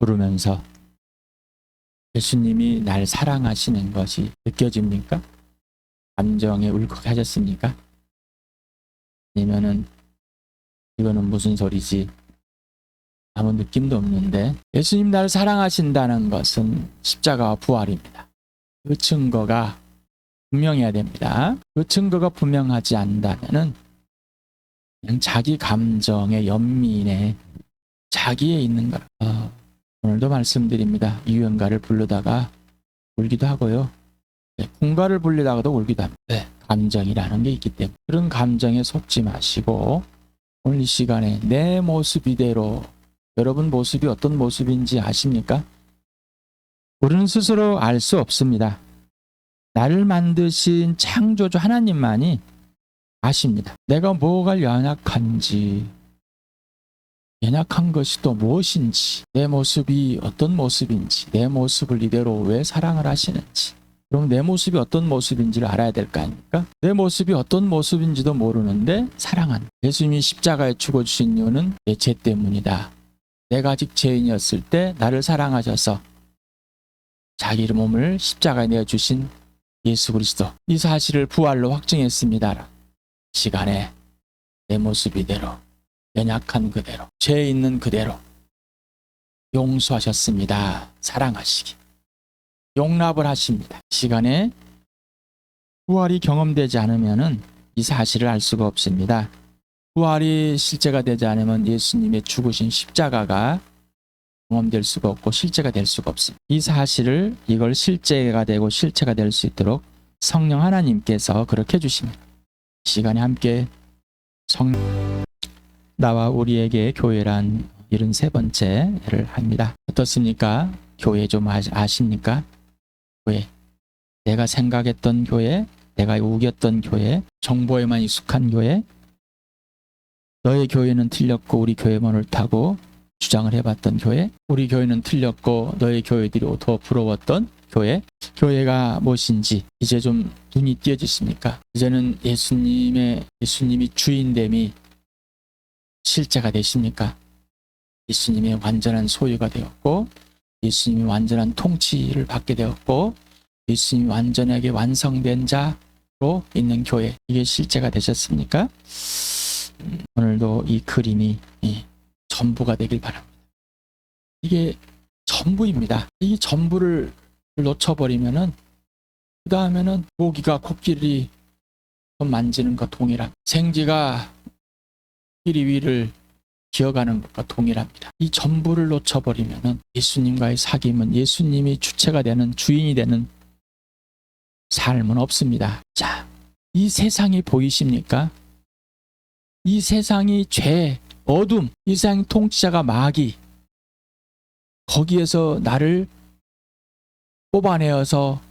부르면서 예수님이 날 사랑하시는 것이 느껴집니까? 감정에 울컥하셨습니까? 아니면은 이거는 무슨 소리지? 아무 느낌도 없는데. 예수님 나를 사랑하신다는 것은 십자가와 부활입니다. 그 증거가 분명해야 됩니다. 그 증거가 분명하지 않다면은 그냥 자기 감정의 연민에 자기에 있는 거. 오늘도 말씀드립니다. 유연가를 부르다가 울기도 하고요. 군가를 부르다가도 울기도 합니다. 감정이라는 게 있기 때문에 그런 감정에 속지 마시고 오늘 이 시간에 내 모습 이대로, 여러분 모습이 어떤 모습인지 아십니까? 우리는 스스로 알 수 없습니다. 나를 만드신 창조주 하나님만이 아십니다. 내가 뭐가 연약한지, 연약한 것이 또 무엇인지, 내 모습이 어떤 모습인지, 내 모습을 이대로 왜 사랑을 하시는지, 그럼 내 모습이 어떤 모습인지를 알아야 될 거 아닙니까? 내 모습이 어떤 모습인지도 모르는데 사랑한 예수님이 십자가에 죽어주신 이유는 내 죄 때문이다. 내가 아직 죄인이었을 때 나를 사랑하셔서 자기 몸을 십자가에 내어주신 예수 그리스도, 이 사실을 부활로 확증했습니다. 시간에 내 모습 이대로, 연약한 그대로, 죄 있는 그대로 용서하셨습니다. 사랑하시기, 용납을 하십니다. 시간에 부활이 경험되지 않으면은 이 사실을 알 수가 없습니다. 부활이 실제가 되지 않으면 예수님의 죽으신 십자가가 경험될 수가 없고 실제가 될 수가 없습니다. 이 사실을, 이걸 실제가 되고 실체가 될 수 있도록 성령 하나님께서 그렇게 해주십니다. 시간에 함께 나와 우리에게 교회란 73번째를 합니다. 어떻습니까? 교회 좀 아십니까? 교회, 내가 생각했던 교회, 내가 우겼던 교회, 정보에만 익숙한 교회, 너의 교회는 틀렸고 우리 교회만 옳다고 주장을 해봤던 교회, 우리 교회는 틀렸고 너의 교회들이 더 부러웠던 교회, 교회가 무엇인지 이제 좀 눈이 띄어지십니까? 이제는 예수님이 주인됨이 실제가 되십니까? 예수님의 완전한 소유가 되었고 예수님이 완전한 통치를 받게 되었고 예수님이 완전하게 완성된 자로 있는 교회, 이게 실제가 되셨습니까? 오늘도 이 그림이 전부가 되길 바랍니다. 이게 전부입니다. 이 전부를 놓쳐버리면은 그 다음에는 모기가 코끼리 만지는 것 동일합니다. 생쥐가 코끼리 위를 기어가는 것과 동일합니다. 이 전부를 놓쳐버리면은 예수님과의 사귐은, 예수님이 주체가 되는, 주인이 되는 삶은 없습니다. 자, 이 세상이 보이십니까? 이 세상이 죄, 어둠, 이 세상 통치자가 마귀, 거기에서 나를 뽑아내어서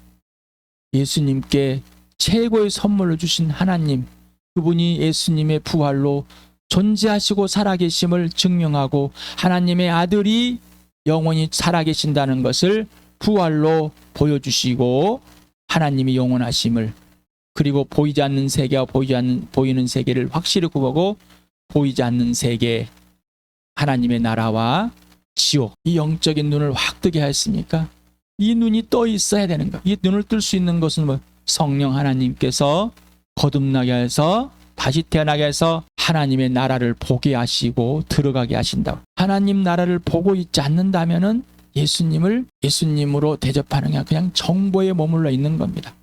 예수님께 최고의 선물을 주신 하나님, 그분이 예수님의 부활로 존재하시고 살아계심을 증명하고 하나님의 아들이 영원히 살아계신다는 것을 부활로 보여주시고 하나님이 영원하심을, 그리고 보이지 않는 세계와 보이는 세계를 확실히 구분하고 보이지 않는 세계, 하나님의 나라와 지옥, 이 영적인 눈을 확 뜨게 하였습니까? 이 눈이 떠 있어야 되는 것. 이 눈을 뜰 수 있는 것은 뭐? 성령 하나님께서 거듭나게 해서 다시 태어나게 해서 하나님의 나라를 보게 하시고 들어가게 하신다. 하나님 나라를 보고 있지 않는다면은 예수님으로 대접하는 게 그냥 정보에 머물러 있는 겁니다.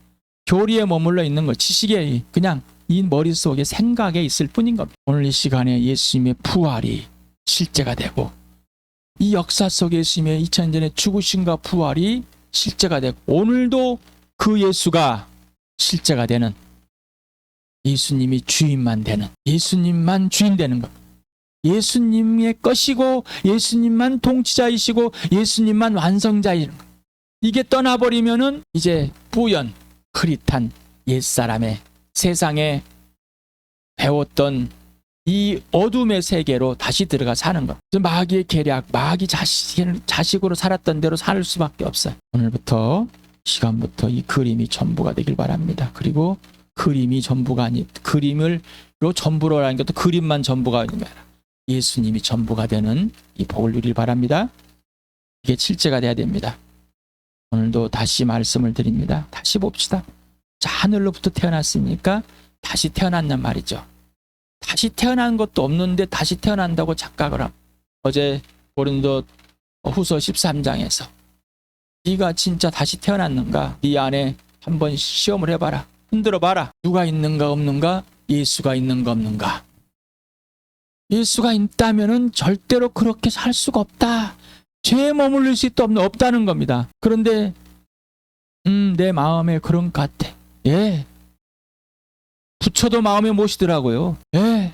교리에 머물러 있는 것, 지식에, 그냥 이 머릿속에 생각에 있을 뿐인 겁니다. 오늘 이 시간에 예수님의 부활이 실제가 되고 이 역사 속에 예수님의 2000년 전에 죽으심과 부활이 실제가 되고 오늘도 그 예수가 실제가 되는, 예수님이 주인만 되는, 예수님만 주인 되는 것, 예수님의 것이고 예수님만 통치자이시고 예수님만 완성자이신 것, 이게 떠나버리면은 이제 뿌연 흐릿한 옛사람의 세상에 배웠던 이 어둠의 세계로 다시 들어가 사는 것. 마귀의 계략, 마귀 자식으로 살았던 대로 살 수밖에 없어요. 오늘부터, 시간부터 이 그림이 전부가 되길 바랍니다. 그리고 그림이 전부가 아닌, 그림으로 전부로 하는 것도 그림만 전부가 아닌 거야. 예수님이 전부가 되는 이 복을 누리길 바랍니다. 이게 실제가 돼야 됩니다. 오늘도 다시 말씀을 드립니다. 다시 봅시다. 자, 하늘로부터 태어났으니까 다시 태어났단 말이죠. 다시 태어난 것도 없는데 다시 태어난다고 착각을 합니다. 어제 고린도 후서 13장에서 네가 진짜 다시 태어났는가? 네 안에 한번 시험을 해봐라. 흔들어 봐라. 누가 있는가 없는가? 예수가 있는가 없는가? 예수가 있다면은 절대로 그렇게 살 수가 없다. 죄에 머물릴 수 없다는 겁니다. 그런데 내 마음에 그런 것 같아. 예. 부처도 마음에 모시더라고요. 예.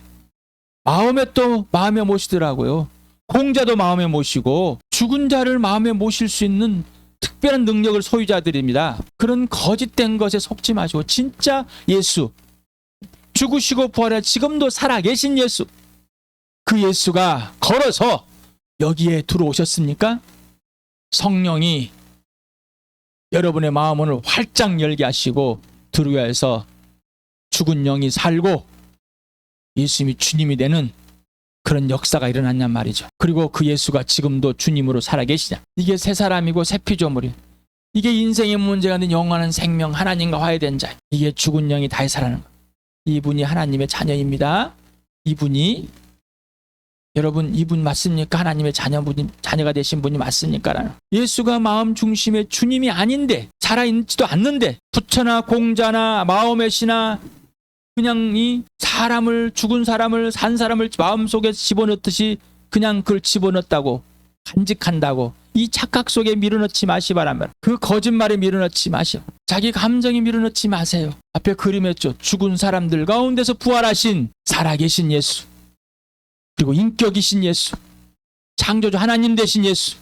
마음에 모시더라고요. 공자도 마음에 모시고 죽은 자를 마음에 모실 수 있는 특별한 능력을 소유자들입니다. 그런 거짓된 것에 속지 마시고 진짜 예수, 죽으시고 부활해 지금도 살아계신 예수, 그 예수가 걸어서 여기에 들어오셨습니까? 성령이 여러분의 마음을 활짝 열게 하시고 들어와서 죽은 영이 살고 예수님이 주님이 되는 그런 역사가 일어났냔 말이죠. 그리고 그 예수가 지금도 주님으로 살아계시냐. 이게 새 사람이고 새 피조물이. 이게 인생의 문제가 아닌 영원한 생명, 하나님과 화해된 자. 이게 죽은 영이 다시 살아나는 것. 이분이 하나님의 자녀입니다. 이분이 여러분 이분 맞습니까? 하나님의 자녀가 되신 분이 맞습니까? 예수가 마음 중심의 주님이 아닌데 살아있지도 않는데 부처나 공자나 마호멧이나 그냥 이 사람을 죽은 사람을 산 사람을 마음속에 집어넣듯이 그냥 그걸 집어넣었다고 간직한다고 이 착각 속에 밀어넣지 마시 바랍니다. 그 거짓말에 밀어넣지 마시오. 자기 감정에 밀어넣지 마세요. 앞에 그림했죠. 죽은 사람들 가운데서 부활하신 살아계신 예수, 그리고 인격이신 예수, 창조주 하나님 되신 예수.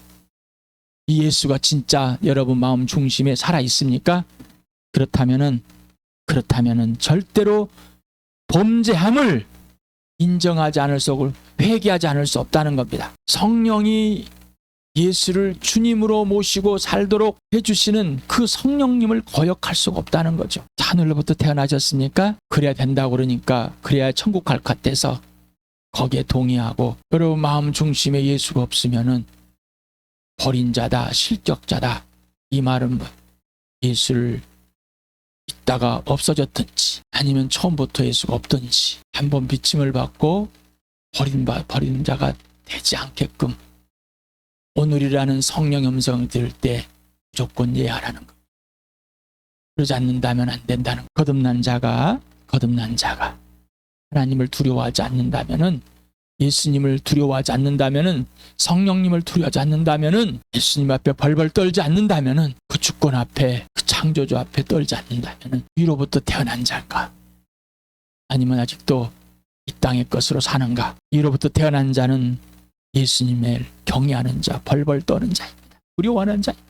이 예수가 진짜 여러분 마음 중심에 살아 있습니까? 그렇다면은 절대로 범죄함을 인정하지 않을 수 없고 회개하지 않을 수 없다는 겁니다. 성령이 예수를 주님으로 모시고 살도록 해주시는 그 성령님을 거역할 수가 없다는 거죠. 하늘로부터 태어나셨습니까? 그래야 된다고 그러니까 그래야 천국 갈 것 같아서 거기에 동의하고 여러분 마음 중심에 예수가 없으면은 버린 자다, 실격자다. 이 말은 뭐 예수를 있다가 없어졌든지 아니면 처음부터 예수가 없든지 한번 비침을 받고 버린 자가 되지 않게끔 오늘이라는 성령 음성을 들을 때 무조건 예하라는 것. 그러지 않는다면 안 된다는 것. 거듭난 자가 하나님을 두려워하지 않는다면은 예수님을 두려워하지 않는다면은 성령님을 두려워하지 않는다면은 예수님 앞에 벌벌 떨지 않는다면은 그 주권 앞에 그 창조주 앞에 떨지 않는다면은 위로부터 태어난 자인가 아니면 아직도 이 땅의 것으로 사는가. 위로부터 태어난 자는 예수님을 경외하는 자, 벌벌 떠는 자입니다. 두려워하는 자입니다.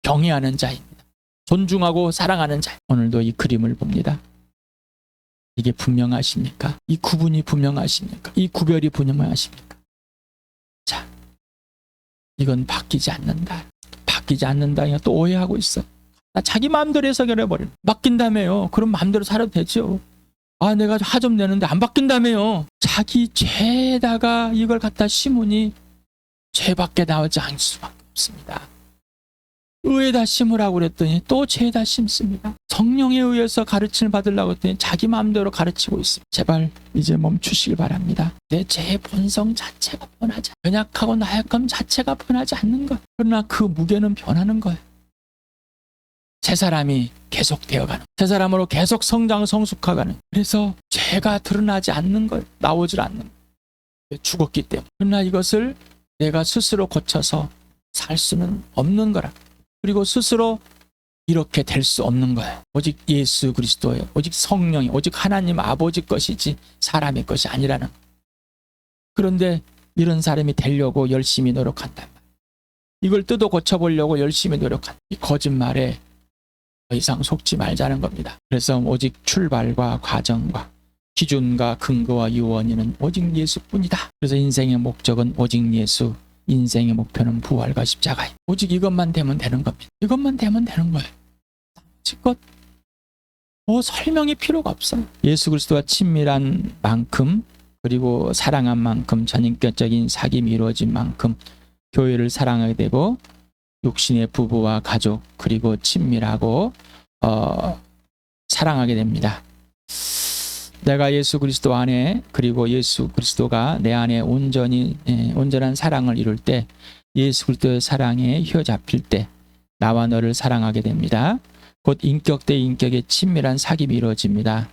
경외하는 자입니다. 존중하고 사랑하는 자. 오늘도 이 그림을 봅니다. 이게 분명하십니까? 이 구분이 분명하십니까? 이 구별이 분명하십니까? 자, 이건 바뀌지 않는다. 바뀌지 않는다. 또 오해하고 있어. 자기 마음대로 해석을 해버려. 바뀐다며요. 그럼 마음대로 살아도 되죠. 아, 내가 화 좀 내는데 안 바뀐다며요. 자기 죄에다가 이걸 갖다 심으니 죄밖에 나오지 않을 수밖에 없습니다. 의에다 심으라고 그랬더니 또 죄에다 심습니다. 성령에 의해서 가르침을 받으려고 했더니 자기 마음대로 가르치고 있습니다. 제발 이제 멈추시길 바랍니다. 내 죄의 본성 자체가 변하지, 연약하고 나약함 자체가 변하지 않는 것. 그러나 그 무게는 변하는 거예요. 새 사람이 계속 되어가는, 새 사람으로 계속 성장 성숙해가는. 그래서 죄가 드러나지 않는 거예요. 나오질 않는 거예요. 죽었기 때문에. 그러나 이것을 내가 스스로 고쳐서 살 수는 없는 거라. 그리고 스스로 이렇게 될 수 없는 거예요. 오직 예수 그리스도예요. 오직 성령이, 오직 하나님 아버지 것이지 사람의 것이 아니라는 거예요. 그런데 이런 사람이 되려고 열심히 노력한단 말이에요. 이걸 뜯어 고쳐보려고 열심히 노력한 이 거짓말에 더 이상 속지 말자는 겁니다. 그래서 오직 출발과 과정과 기준과 근거와 유언이는 오직 예수뿐이다. 그래서 인생의 목적은 오직 예수, 인생의 목표는 부활과 십자가입니다. 오직 이것만 되면 되는 겁니다. 이것만 되면 되는 거예요. 지껏 설명이 필요가 없어요. 예수 그리스도와 친밀한 만큼, 그리고 사랑한 만큼, 전인격적인 사귐이 이루어진 만큼 교회를 사랑하게 되고 육신의 부부와 가족 그리고 친밀하고 사랑하게 됩니다. 내가 예수 그리스도 안에 그리고 예수 그리스도가 내 안에 온전한 사랑을 이룰 때 예수 그리스도의 사랑에 휘어잡힐 때 나와 너를 사랑하게 됩니다. 곧 인격 대 인격의 친밀한 사귐이 이루어집니다.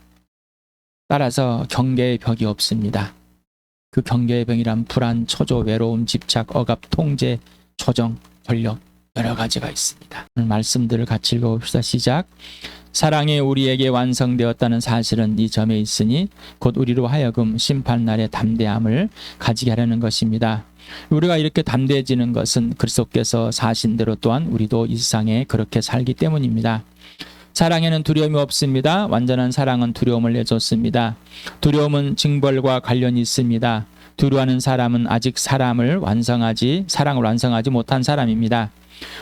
따라서 경계의 벽이 없습니다. 그 경계의 벽이란 불안, 초조, 외로움, 집착, 억압, 통제, 조정, 권력 여러 가지가 있습니다. 오늘 말씀들을 같이 읽어봅시다. 시작. 사랑이 우리에게 완성되었다는 사실은 이 점에 있으니 곧 우리로 하여금 심판날의 담대함을 가지게 하려는 것입니다. 우리가 이렇게 담대해지는 것은 그리스도께서 사신 대로 또한 우리도 이 세상에 그렇게 살기 때문입니다. 사랑에는 두려움이 없습니다. 완전한 사랑은 두려움을 내쫓습니다. 두려움은 징벌과 관련이 있습니다. 두려워하는 사람은 아직 사랑을 완성하지 못한 사람입니다.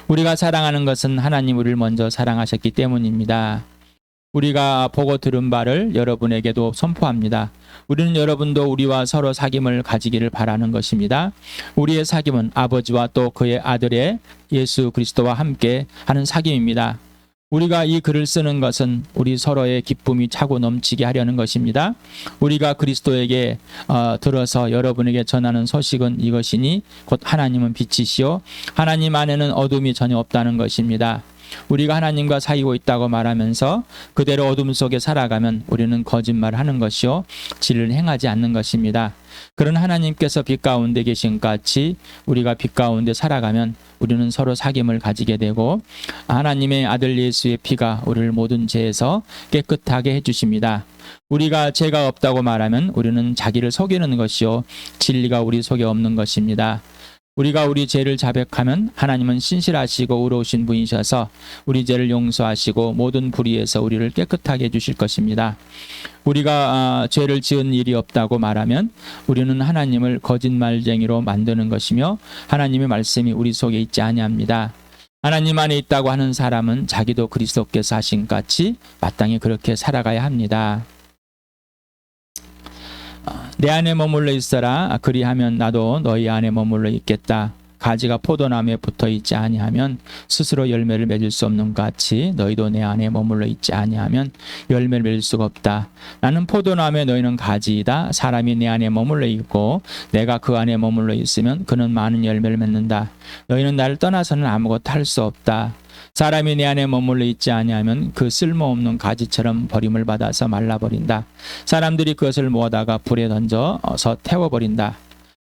우리가 사랑하는 것은 하나님 우리를 먼저 사랑하셨기 때문입니다. 우리가 보고 들은 바를 여러분에게도 선포합니다. 우리는 여러분도 우리와 서로 사귐을 가지기를 바라는 것입니다. 우리의 사귐은 아버지와 또 그의 아들의 예수 그리스도와 함께 하는 사귐입니다. 우리가 이 글을 쓰는 것은 우리 서로의 기쁨이 차고 넘치게 하려는 것입니다. 우리가 그리스도에게 들어서 여러분에게 전하는 소식은 이것이니 곧 하나님은 빛이시요 하나님 안에는 어둠이 전혀 없다는 것입니다. 우리가 하나님과 사귀고 있다고 말하면서 그대로 어둠 속에 살아가면 우리는 거짓말을 하는 것이요 진리를 행하지 않는 것입니다. 그런 하나님께서 빛 가운데 계신 같이 우리가 빛 가운데 살아가면 우리는 서로 사귐을 가지게 되고 하나님의 아들 예수의 피가 우리를 모든 죄에서 깨끗하게 해주십니다. 우리가 죄가 없다고 말하면 우리는 자기를 속이는 것이요 진리가 우리 속에 없는 것입니다. 우리가 우리 죄를 자백하면 하나님은 신실하시고 의로우신 분이셔서 우리 죄를 용서하시고 모든 불의에서 우리를 깨끗하게 해주실 것입니다. 우리가 죄를 지은 일이 없다고 말하면 우리는 하나님을 거짓말쟁이로 만드는 것이며 하나님의 말씀이 우리 속에 있지 아니합니다. 하나님 안에 있다고 하는 사람은 자기도 그리스도께서 하신 같이 마땅히 그렇게 살아가야 합니다. 내 안에 머물러 있어라. 그리하면 나도 너희 안에 머물러 있겠다. 가지가 포도나무에 붙어 있지 아니하면 스스로 열매를 맺을 수 없는 것 같이 너희도 내 안에 머물러 있지 아니하면 열매를 맺을 수가 없다. 나는 포도나무에 너희는 가지이다. 사람이 내 안에 머물러 있고 내가 그 안에 머물러 있으면 그는 많은 열매를 맺는다. 너희는 나를 떠나서는 아무것도 할 수 없다. 사람이 내 안에 머물러 있지 아니하면 그 쓸모없는 가지처럼 버림을 받아서 말라버린다. 사람들이 그것을 모아다가 불에 던져서 태워버린다.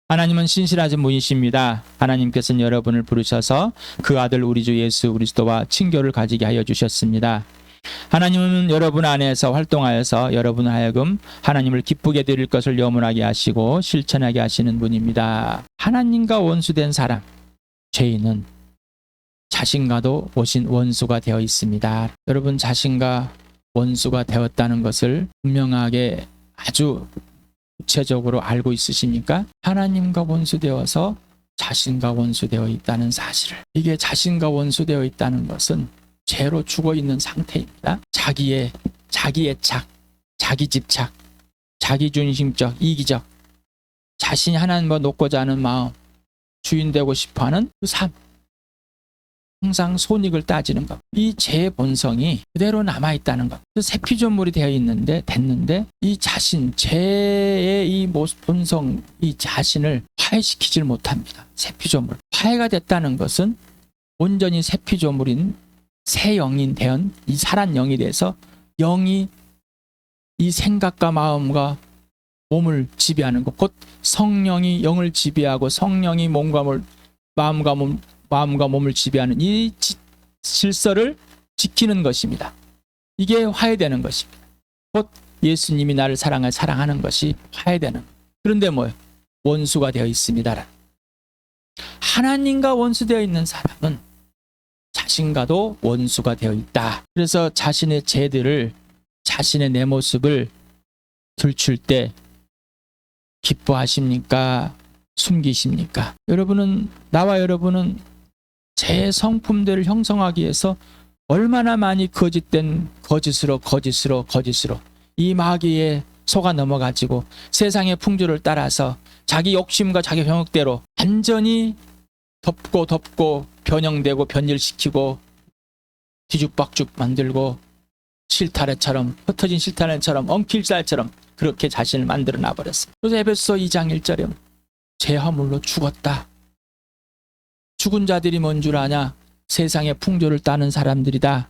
하나님은 신실하신 분이십니다. 하나님께서는 여러분을 부르셔서 그 아들 우리 주 예수 그리스도와 친교를 가지게 하여 주셨습니다. 하나님은 여러분 안에서 활동하여서 여러분 하여금 하나님을 기쁘게 드릴 것을 염원하게 하시고 실천하게 하시는 분입니다. 하나님과 원수된 사람, 죄인은 자신과도 오신 원수가 되어 있습니다. 여러분 자신과 원수가 되었다는 것을 분명하게 아주 구체적으로 알고 있으십니까? 하나님과 원수되어서 자신과 원수되어 있다는 사실을. 이게 자신과 원수되어 있다는 것은 죄로 죽어 있는 상태입니다. 자기의 착, 자기 집착, 자기중심적, 이기적, 자신이 하나님과 놓고자 하는 마음, 주인 되고 싶어하는 그 삶, 항상 손익을 따지는 것. 이 죄의 본성이 그대로 남아있다는 것. 새 피조물이 되어 됐는데 이 자신, 죄의 이 본성, 이 자신을 화해시키질 못합니다. 새 피조물. 화해가 됐다는 것은 온전히 새 피조물인 새 영인 되은 이 살한 영이 돼서 영이 이 생각과 마음과 몸을 지배하는 것. 곧 성령이 영을 지배하고 성령이 마음과 몸을 지배하는 이 질서를 지키는 것입니다. 이게 화해되는 것입니다. 곧 예수님이 나를 사랑하는 것이 화해되는. 그런데 뭐예요? 원수가 되어 있습니다. 하나님과 원수되어 있는 사람은 자신과도 원수가 되어 있다. 그래서 자신의 죄들을, 자신의 내 모습을 들출 때 기뻐하십니까? 숨기십니까? 나와 여러분은 제 성품들을 형성하기 위해서 얼마나 많이 거짓으로 이 마귀에 속아 넘어가지고 세상의 풍조를 따라서 자기 욕심과 자기 병역대로 완전히 덮고 변형되고 변질시키고 뒤죽박죽 만들고 실타래처럼, 흩어진 실타래처럼, 엉킬살처럼 그렇게 자신을 만들어 놔버렸어요. 그래서 에베소 2장 1절에 제 허물로 죽었다. 죽은 자들이 뭔 줄 아냐? 세상의 풍조를 따는 사람들이다.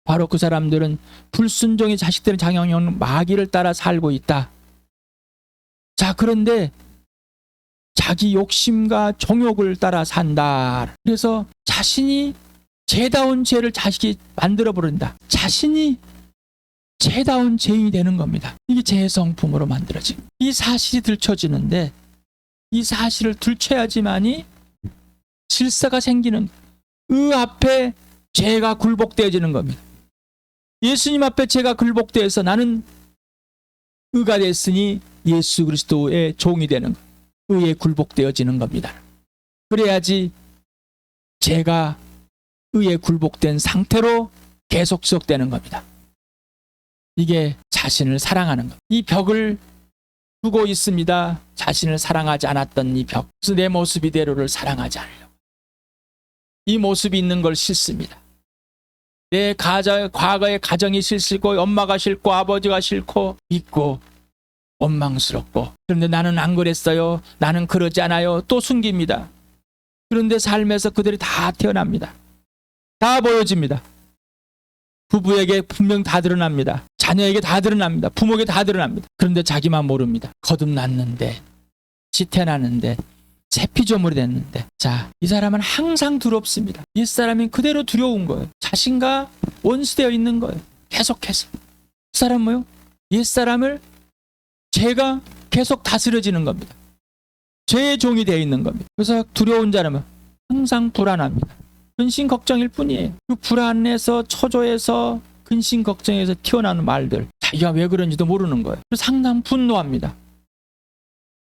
바로 그 사람들은 불순종의 자식들의 장영형 마귀를 따라 살고 있다. 자, 그런데 자기 욕심과 정욕을 따라 산다. 그래서 자신이 죄다운 죄를 자식이 만들어 버린다. 자신이 죄다운 죄인이 되는 겁니다. 이게 죄의 성품으로 만들어지고, 이 사실이 들춰지는데, 이 사실을 들춰야지만이 질서가 생기는, 그 앞에 죄가 굴복되어지는 겁니다. 예수님 앞에 죄가 굴복되어서 나는 의가 됐으니 예수 그리스도의 종이 되는 것, 의에 굴복되어지는 겁니다. 그래야지 죄가 의에 굴복된 상태로 계속 지속되는 겁니다. 이게 자신을 사랑하는 것. 이 벽을 두고 있습니다. 자신을 사랑하지 않았던 이 벽. 그래서 내 모습 이대로를 사랑하지 않으려고. 이 모습이 있는 걸 싫습니다. 내 과거의 가정이 싫고, 엄마가 싫고, 아버지가 싫고, 믿고 원망스럽고, 그런데 나는 안 그랬어요. 나는 그러지 않아요. 또 숨깁니다. 그런데 삶에서 그들이 다 태어납니다. 다 보여집니다. 부부에게 분명 다 드러납니다. 자녀에게 다 드러납니다. 부모에게 다 드러납니다. 그런데 자기만 모릅니다. 거듭났는데, 지태나는데, 세피조물이 됐는데, 자, 이 사람은 항상 두렵습니다. 옛사람이 그대로 두려운 거예요. 자신과 원수되어 있는 거예요. 계속해서. 그 사람 뭐요? 옛사람을 죄가 계속 다스려지는 겁니다. 죄의 종이 되어 있는 겁니다. 그래서 두려운 사람은 항상 불안합니다. 근심 걱정일 뿐이에요. 그 불안에서, 초조해서, 근심 걱정에서 튀어나오는 말들, 자기가 왜 그런지도 모르는 거예요. 그래서 상당히 분노합니다.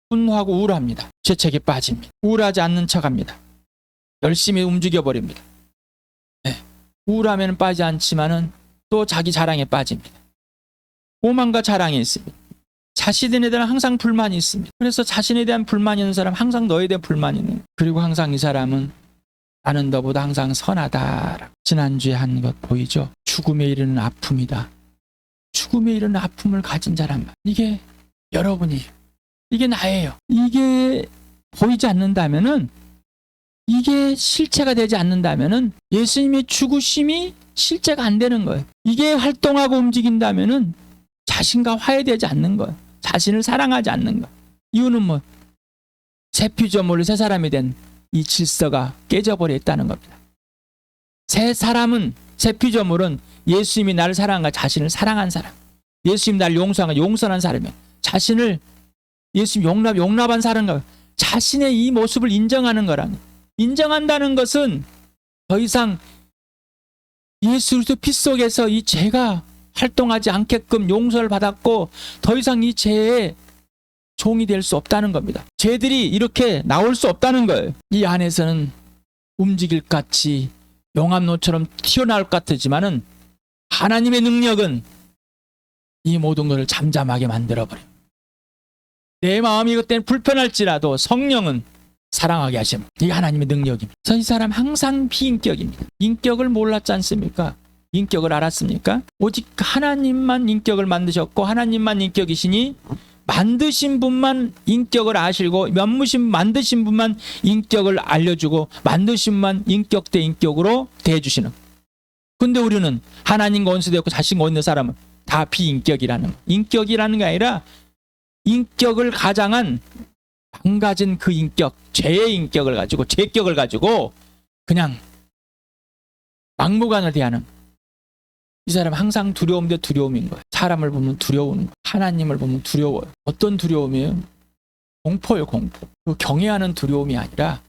분노하고 우울합니다. 죄책에 빠집니다. 우울하지 않는 척합니다. 열심히 움직여버립니다. 네. 우울하면 빠지지 않지만은 또 자기 자랑에 빠집니다. 오만과 자랑에 있습니다. 자신에 대한 항상 불만이 있습니다. 그래서 자신에 대한 불만이 있는 사람, 항상 너에 대한 불만이 있는 거예요. 그리고 항상 이 사람은 나는 너보다 항상 선하다. 지난주에 한 것 보이죠? 죽음에 이르는 아픔이다. 죽음에 이르는 아픔을 가진 사람, 이게 여러분이에요. 이게 나예요. 이게 보이지 않는다면은, 이게 실체가 되지 않는다면은 예수님의 죽으심이 실체가 안 되는 거예요. 이게 활동하고 움직인다면은 자신과 화해되지 않는 거예요. 자신을 사랑하지 않는 거예요. 이유는 뭐? 새 피조물로 새 사람이 된 이 질서가 깨져버려 있다는 겁니다. 새 사람은, 새 피조물은 예수님이 나를 사랑한, 자신을 사랑한 사람, 예수님이 나를 용서한, 용서한 사람이에요. 자신을 예수님 용납한 사람과 자신의 이 모습을 인정하는 거라는, 인정한다는 것은 더 이상 예수 그리스도 피 속에서 이 죄가 활동하지 않게끔 용서를 받았고, 더 이상 이 죄의 종이 될 수 없다는 겁니다. 죄들이 이렇게 나올 수 없다는 거예요. 이 안에서는 움직일 것 같이 용암로처럼 튀어나올 것 같지만은 하나님의 능력은 이 모든 것을 잠잠하게 만들어버려요. 내 마음이 그때는 불편할지라도 성령은 사랑하게 하십니다. 이게 하나님의 능력입니다. 그래서 이 사람 항상 비인격입니다. 인격을 몰랐지 않습니까? 인격을 알았습니까? 오직 하나님만 인격을 만드셨고, 하나님만 인격이시니 만드신 분만 인격을 아시고, 만드신 분만 인격을 알려주고, 만드신 분만 인격 대 인격으로 대해주시는. 근데 우리는 하나님과 원수되었고 자신과 있는 사람은 다 비인격이라는, 인격이라는 게 아니라 인격을 가장한 망가진 그 인격, 죄의 인격을 가지고, 죄격을 가지고 그냥 막무가내로 대하는, 이 사람 항상 두려움 대 두려움인 거예요. 사람을 보면 두려운 거예요. 하나님을 보면 두려워요. 어떤 두려움이에요? 공포예요, 공포. 그 경외하는 두려움이 아니라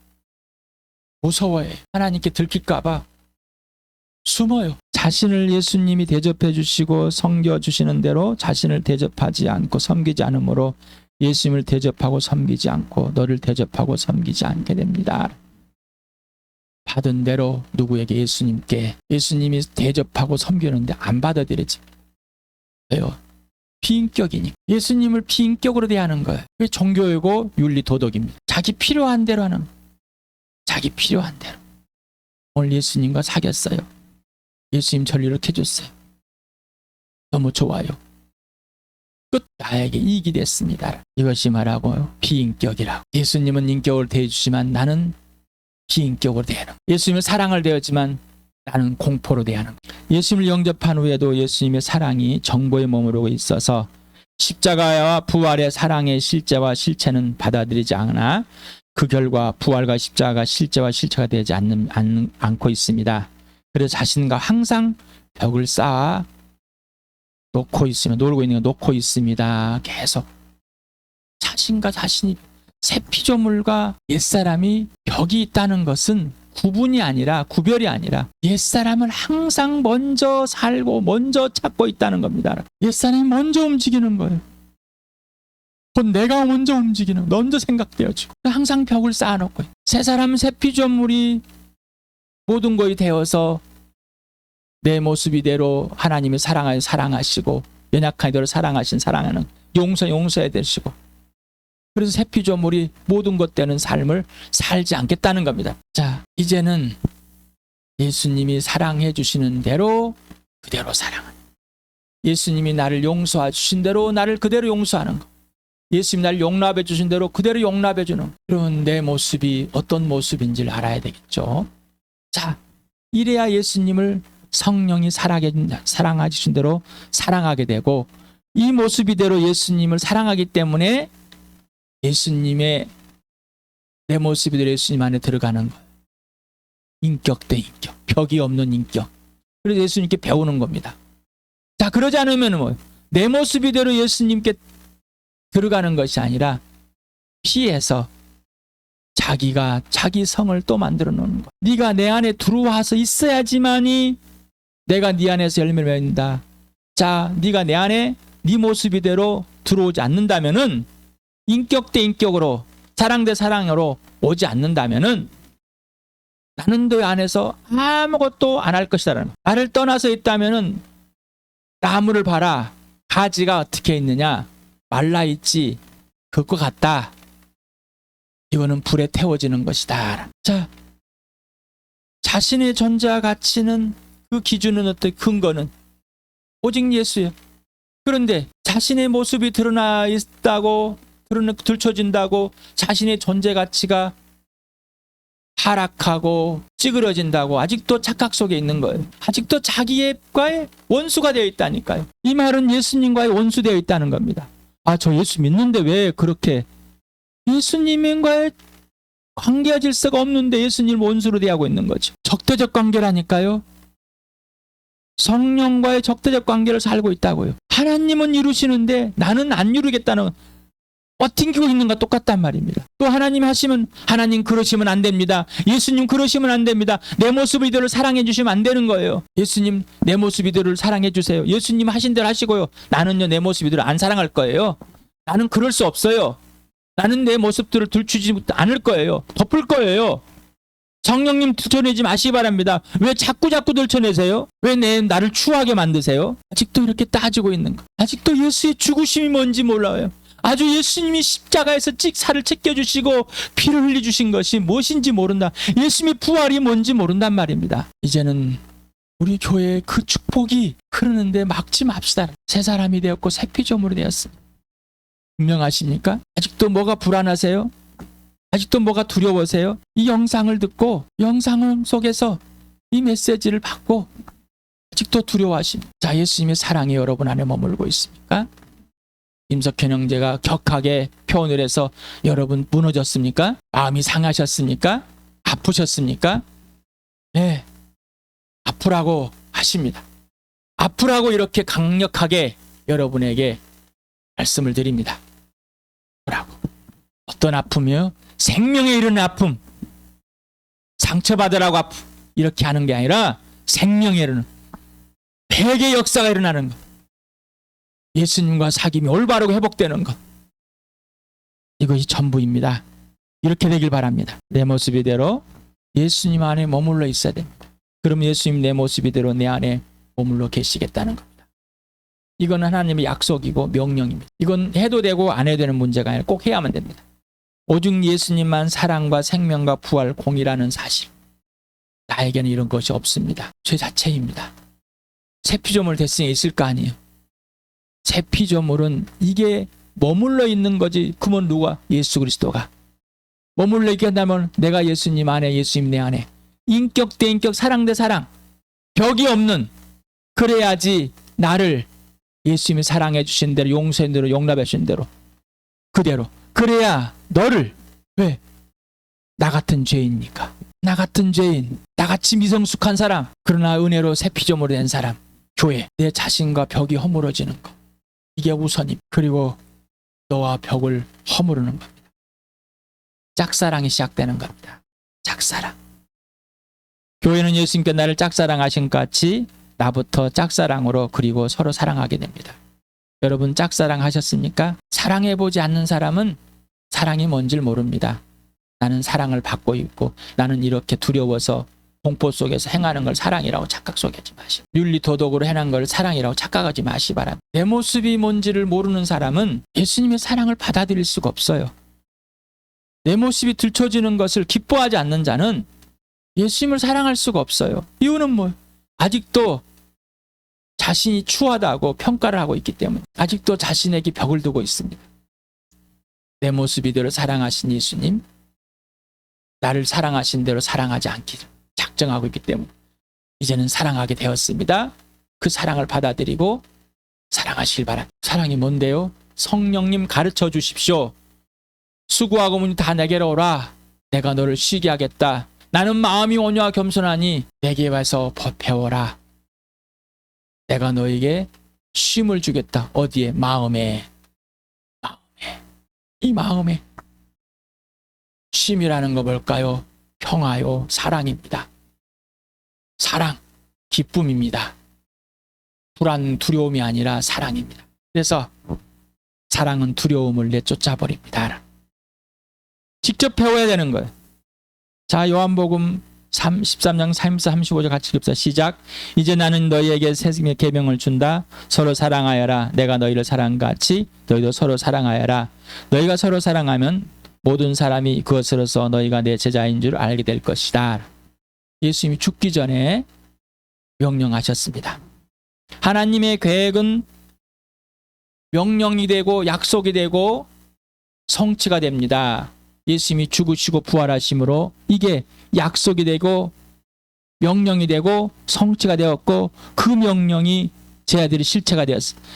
무서워해요. 하나님께 들킬까 봐 숨어요. 자신을 예수님이 대접해 주시고 섬겨 주시는 대로 자신을 대접하지 않고 섬기지 않으므로 예수님을 대접하고 섬기지 않고 너를 대접하고 섬기지 않게 됩니다. 받은 대로 누구에게? 예수님께. 예수님이 대접하고 섬기는데 안 받아들이지. 왜요? 비인격이니까. 예수님을 비인격으로 대하는 거예요. 그게 종교이고 윤리 도덕입니다. 자기 필요한 대로 하는, 자기 필요한 대로. 오늘 예수님과 사귀었어요. 예수님 저를 이렇게 해줬어요. 너무 좋아요. 끝 나에게 이익이 됐습니다. 이것이 말하고 비인격이라고. 예수님은 인격으로 대해주지만 나는 비인격으로 대하는. 예수님은 사랑을 대하지만 나는 공포로 대하는. 예수님을 영접한 후에도 예수님의 사랑이 정보에 머무르고 있어서 십자가와 부활의 사랑의 실제와 실체는 받아들이지 않으나 그 결과 부활과 십자가가 실제와 실체가 되지 않고 있습니다. 그래서 자신과 항상 벽을 쌓아 놓고 있으면 놀고 있는 거 놓고 있습니다. 계속 자신과 자신이 새 피조물과 옛사람이 벽이 있다는 것은 구별이 아니라 옛사람을 항상 먼저 살고 먼저 찾고 있다는 겁니다. 옛사람이 먼저 움직이는 거예요. 곧 내가 먼저 움직이는, 먼저 생각되어지고 항상 벽을 쌓아놓고 새 사람 새 피조물이 모든 것이 되어서 내 모습 이대로 하나님이 사랑하시고 연약한 이대로 사랑하는 용서해 되시고 그래서 새 피조물이 모든 것 되는 삶을 살지 않겠다는 겁니다. 자, 이제는 예수님이 사랑해 주시는 대로 그대로 사랑하는, 예수님이 나를 용서해 주신 대로 나를 그대로 용서하는 것, 예수님이 나를 용납해 주신 대로 그대로 용납해 주는 그런 내 모습이 어떤 모습인지를 알아야 되겠죠. 자, 이래야 예수님을 성령이 사랑해 주신 대로 사랑하게 되고 이 모습 이대로 예수님을 사랑하기 때문에 예수님의 내 모습 이대로 예수님 안에 들어가는 거예요. 인격 대 인격, 벽이 없는 인격. 그래서 예수님께 배우는 겁니다. 자, 그러지 않으면 뭐 내 모습 이대로 예수님께 들어가는 것이 아니라 피해서 자기가 자기 성을 또 만들어 놓는 거. 네가 내 안에 들어와서 있어야지만이 내가 네 안에서 열매를 맺는다. 자, 네가 내 안에 네 모습 이대로 들어오지 않는다면은 인격 대 인격으로 사랑 대 사랑으로 오지 않는다면은 나는 너 안에서 아무것도 안 할 것이다라는. 나를 떠나서 있다면은 나무를 봐라. 가지가 어떻게 있느냐? 말라 있지. 그거 같다. 이거는 불에 태워지는 것이다. 자, 자신의 존재와 가치는 그 기준은 어떤 근거는 오직 예수예요. 그런데 자신의 모습이 드러나 있다고 들춰진다고 자신의 존재 가치가 하락하고 찌그러진다고 아직도 착각 속에 있는 거예요. 아직도 자기과의 원수가 되어 있다니까요. 이 말은 예수님과의 원수되어 있다는 겁니다. 아, 저 예수 믿는데 왜 그렇게 예수님과의 관계와 질서가 없는데 예수님을 원수로 대하고 있는 거죠. 적대적 관계라니까요. 성령과의 적대적 관계를 살고 있다고요. 하나님은 이루시는데 나는 안 이루겠다는 버팅기고 있는 거 똑같단 말입니다. 또 하나님 하시면 하나님 그러시면 안 됩니다. 예수님 그러시면 안 됩니다. 내 모습 이대로 사랑해 주시면 안 되는 거예요. 예수님 내 모습 이대로를 사랑해 주세요. 예수님 하신 대로 하시고요. 나는요 내 모습 이대로 안 사랑할 거예요. 나는 그럴 수 없어요. 나는 내 모습들을 들추지 않을 거예요. 덮을 거예요. 성령님 들춰내지 마시기 바랍니다. 왜 자꾸 들춰내세요? 왜 나를 추하게 만드세요? 아직도 이렇게 따지고 있는 거. 아직도 예수의 죽으심이 뭔지 몰라요. 아주 예수님이 십자가에서 살을 챙겨주시고 피를 흘려주신 것이 무엇인지 모른다. 예수님의 부활이 뭔지 모른단 말입니다. 이제는 우리 교회의 그 축복이 흐르는데 막지 맙시다. 새 사람이 되었고 새 피조물이 되었습니다. 분명하십니까? 아직도 뭐가 불안하세요? 아직도 뭐가 두려우세요? 이 영상을 듣고 영상 속에서 이 메시지를 받고 아직도 두려워하십니까? 자, 예수님의 사랑이 여러분 안에 머물고 있습니까? 임석현 형제가 격하게 표현을 해서 여러분 무너졌습니까? 마음이 상하셨습니까? 아프셨습니까? 네, 아프라고 하십니다. 아프라고 이렇게 강력하게 여러분에게 말씀을 드립니다. 아프라고. 어떤 아픔이요? 생명에 이르는 아픔. 상처받으라고 아픔. 이렇게 하는 게 아니라 생명에 이르는 백의 역사가 일어나는 것. 예수님과 사귐이 올바르고 회복되는 것. 이것이 전부입니다. 이렇게 되길 바랍니다. 내 모습 이대로 예수님 안에 머물러 있어야 됩니다. 그럼 예수님 내 모습 이대로 내 안에 머물러 계시겠다는 겁니다. 이건 하나님의 약속이고 명령입니다. 이건 해도 되고 안 해도 되는 문제가 아니라 꼭 해야만 됩니다. 오직 예수님만 사랑과 생명과 부활 공이라는 사실. 나에게는 이런 것이 없습니다. 죄 자체입니다. 새 피조물 됐으니 있을 거 아니에요. 새 피조물은 이게 머물러 있는 거지. 그러면 누가? 예수 그리스도가. 머물러 있게 한다면 내가 예수님 안에, 예수님 내 안에. 인격 대 인격, 사랑 대 사랑. 벽이 없는. 그래야지 나를 예수님이 사랑해 주신 대로, 용서한 대로, 용납해 주신 대로, 그대로. 그래야 너를, 왜? 나 같은 죄인이니까. 나 같은 죄인, 나같이 미성숙한 사람, 그러나 은혜로 새 피조물이 된 사람, 교회, 내 자신과 벽이 허물어지는 것, 이게 우선입니다. 그리고 너와 벽을 허무르는 겁니다. 짝사랑이 시작되는 겁니다. 짝사랑. 교회는 예수님께 나를 짝사랑하신 것 같이 나부터 짝사랑으로, 그리고 서로 사랑하게 됩니다. 여러분 짝사랑 하셨습니까? 사랑해보지 않는 사람은 사랑이 뭔지를 모릅니다. 나는 사랑을 받고 있고, 나는 이렇게 두려워서 공포 속에서 행하는 걸 사랑이라고 착각 속에 하지 마시고, 윤리 도덕으로 행한 걸 사랑이라고 착각하지 마시 바랍니다. 내 모습이 뭔지를 모르는 사람은 예수님의 사랑을 받아들일 수가 없어요. 내 모습이 들춰지는 것을 기뻐하지 않는 자는 예수님을 사랑할 수가 없어요. 이유는 뭐? 아직도 자신이 추하다고 평가를 하고 있기 때문에, 아직도 자신에게 벽을 두고 있습니다. 내 모습 이대로 사랑하신 예수님, 나를 사랑하신 대로 사랑하지 않기를 작정하고 있기 때문에 이제는 사랑하게 되었습니다. 그 사랑을 받아들이고 사랑하시길 바랍니다. 사랑이 뭔데요? 성령님 가르쳐 주십시오. 수고하고 무니 다 내게로 오라. 내가 너를 쉬게 하겠다. 나는 마음이 온유와 겸손하니 내게 와서 배워라. 내가 너에게 쉼을 주겠다. 어디에? 마음에. 이 마음에. 쉼이라는 거 뭘까요? 평화요, 사랑입니다. 사랑, 기쁨입니다. 불안, 두려움이 아니라 사랑입니다. 그래서 사랑은 두려움을 내쫓아 버립니다. 직접 배워야 되는 거예요. 자, 요한복음 13장 34-35절 같이 읽읍시다. 시작. 이제 나는 너희에게 새 계명을 준다. 서로 사랑하여라. 내가 너희를 사랑한 것 같이 너희도 서로 사랑하여라. 너희가 서로 사랑하면 모든 사람이 그것으로서 너희가 내 제자인 줄 알게 될 것이다. 예수님이 죽기 전에 명령하셨습니다. 하나님의 계획은 명령이 되고 약속이 되고 성취가 됩니다. 예수님이 죽으시고 부활하심으로 이게 약속이 되고 명령이 되고 성취가 되었고, 그 명령이 제 아들이 실체가 되었습니다.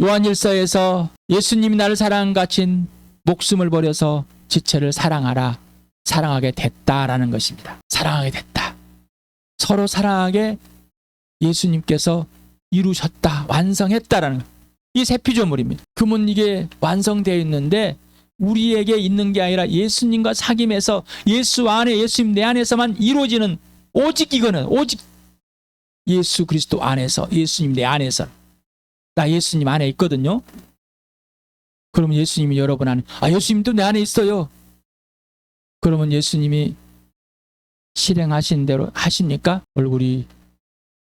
요한일서에서 예수님이 나를 사랑한 같이 목숨을 버려서 지체를 사랑하라. 사랑하게 됐다라는 것입니다. 사랑하게 됐다. 서로 사랑하게 예수님께서 이루셨다. 완성했다라는 것. 이 새 피조물입니다. 그러면 이게 완성되어 있는데 우리에게 있는 게 아니라 예수님과 사귐에서 예수 안에, 예수님 내 안에서만 이루어지는, 오직 이거는 오직 예수 그리스도 안에서, 예수님 내 안에서. 나 예수님 안에 있거든요. 그러면 예수님이 여러분 안에, 예수님도 내 안에 있어요. 그러면 예수님이 실행하신 대로 하십니까? 얼굴이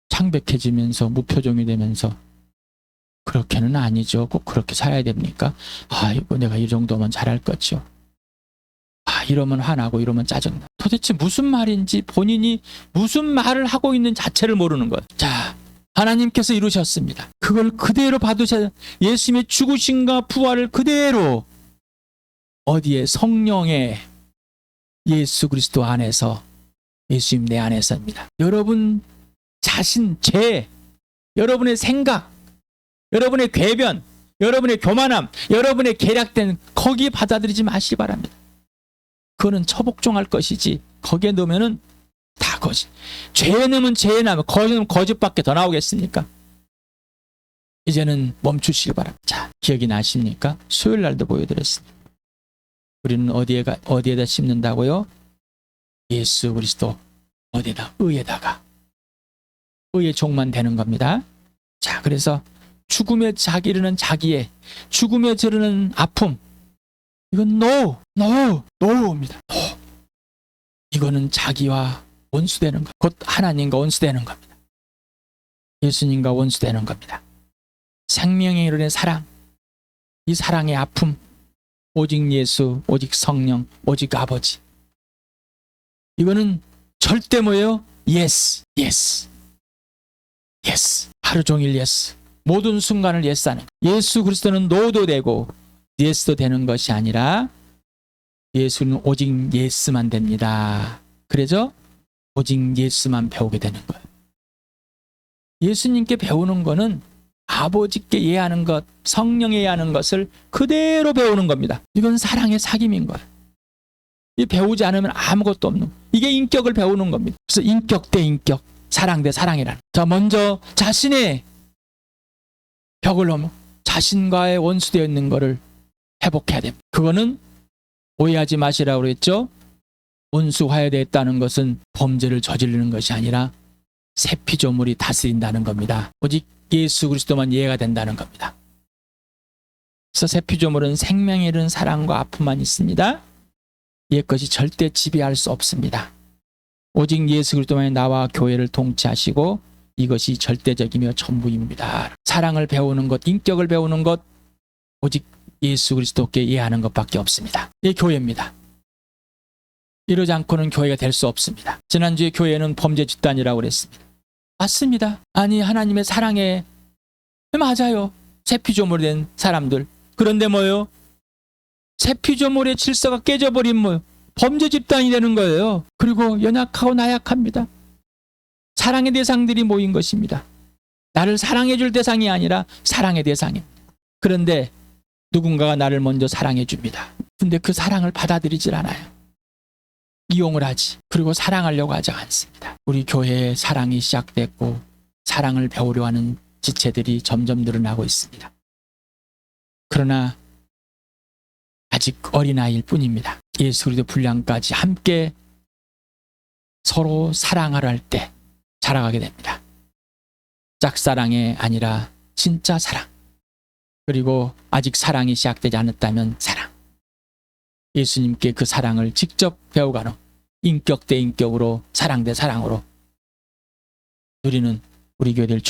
창백해지면서 무표정이 되면서, 그렇게는 아니죠. 꼭 그렇게 살아야 됩니까? 이거 내가 이 정도면 잘할 거죠. 이러면 화나고 이러면 짜증나. 도대체 무슨 말인지 본인이 무슨 말을 하고 있는 자체를 모르는 것. 자, 하나님께서 이루셨습니다. 그걸 그대로 받으셔야, 예수님의 죽으심과 부활을 그대로 어디에? 성령의 예수 그리스도 안에서, 예수님 내 안에서입니다. 여러분 자신, 죄, 여러분의 생각, 여러분의 궤변, 여러분의 교만함, 여러분의 계략된 거기에 받아들이지 마시기 바랍니다. 그거는 처복종할 것이지, 거기에 넣으면은 다 거짓. 죄에 넣으면 죄에 나면 거짓은 거짓밖에 더 나오겠습니까? 이제는 멈추시기 바랍니다. 자, 기억이 나십니까? 수요일 날도 보여드렸습니다. 우리는 어디에다 심는다고요? 예수 그리스도 어디에다? 의에다가. 의의 종만 되는 겁니다. 자, 그래서 죽음에 이르는 자기의, 죽음에 이르는 아픔, 이건 노입니다. 이거는 자기와 원수되는 것, 곧 하나님과 원수되는 겁니다. 예수님과 원수되는 겁니다. 생명에 이르는 사랑, 이 사랑의 아픔, 오직 예수, 오직 성령, 오직 아버지. 이거는 절대 뭐예요? 예스, 예스, 예스. 하루 종일 예스. 모든 순간을 예스하는. 예수 그리스도는 노도 되고 예스도 되는 것이 아니라 예수는 오직 예스만 됩니다. 그래서 오직 예수만 배우게 되는 거예요. 예수님께 배우는 거는 아버지께 이해하는 것, 성령에 이해하는 것을 그대로 배우는 겁니다. 이건 사랑의 사귐인 거예요. 이 배우지 않으면 아무것도 없는, 이게 인격을 배우는 겁니다. 그래서 인격 대 인격, 사랑 대 사랑이라는. 자, 먼저 자신의 벽을 넘어 자신과의 원수되어 있는 것을 회복해야 됩니다. 그거는 오해하지 마시라고 그랬죠. 원수 화해되었다는 것은 범죄를 저지르는 것이 아니라 새 피조물이 다스린다는 겁니다. 오직 예수 그리스도만 이해가 된다는 겁니다. 그래서 새 피조물은 생명에 이른 사랑과 아픔만 있습니다. 옛것이 절대 지배할 수 없습니다. 오직 예수 그리스도만이 나와 교회를 통치하시고 이것이 절대적이며 전부입니다. 사랑을 배우는 것, 인격을 배우는 것, 오직 예수 그리스도께 이해하는 것밖에 없습니다. 이게 교회입니다. 이러지 않고는 교회가 될 수 없습니다. 지난주에 교회는 범죄 집단이라고 그랬습니다. 맞습니다. 아니, 하나님의 사랑에 맞아요. 새 피조물이 된 사람들. 그런데 뭐요? 새 피조물의 질서가 깨져버린 뭐요? 범죄 집단이 되는 거예요. 그리고 연약하고 나약합니다. 사랑의 대상들이 모인 것입니다. 나를 사랑해 줄 대상이 아니라 사랑의 대상입니다. 그런데 누군가가 나를 먼저 사랑해 줍니다. 근데 그 사랑을 받아들이질 않아요. 이용을 하지. 그리고 사랑하려고 하지 않습니다. 우리 교회에 사랑이 시작됐고 사랑을 배우려 하는 지체들이 점점 늘어나고 있습니다. 그러나 아직 어린아이일 뿐입니다. 예수 그리스도 분량까지 함께 서로 사랑하려 할 때 자라가게 됩니다. 짝사랑이 아니라 진짜 사랑. 그리고 아직 사랑이 시작되지 않았다면 사랑. 예수님께 그 사랑을 직접 배워가는 인격 대 인격으로, 사랑 대 사랑으로 누리는 우리 교회들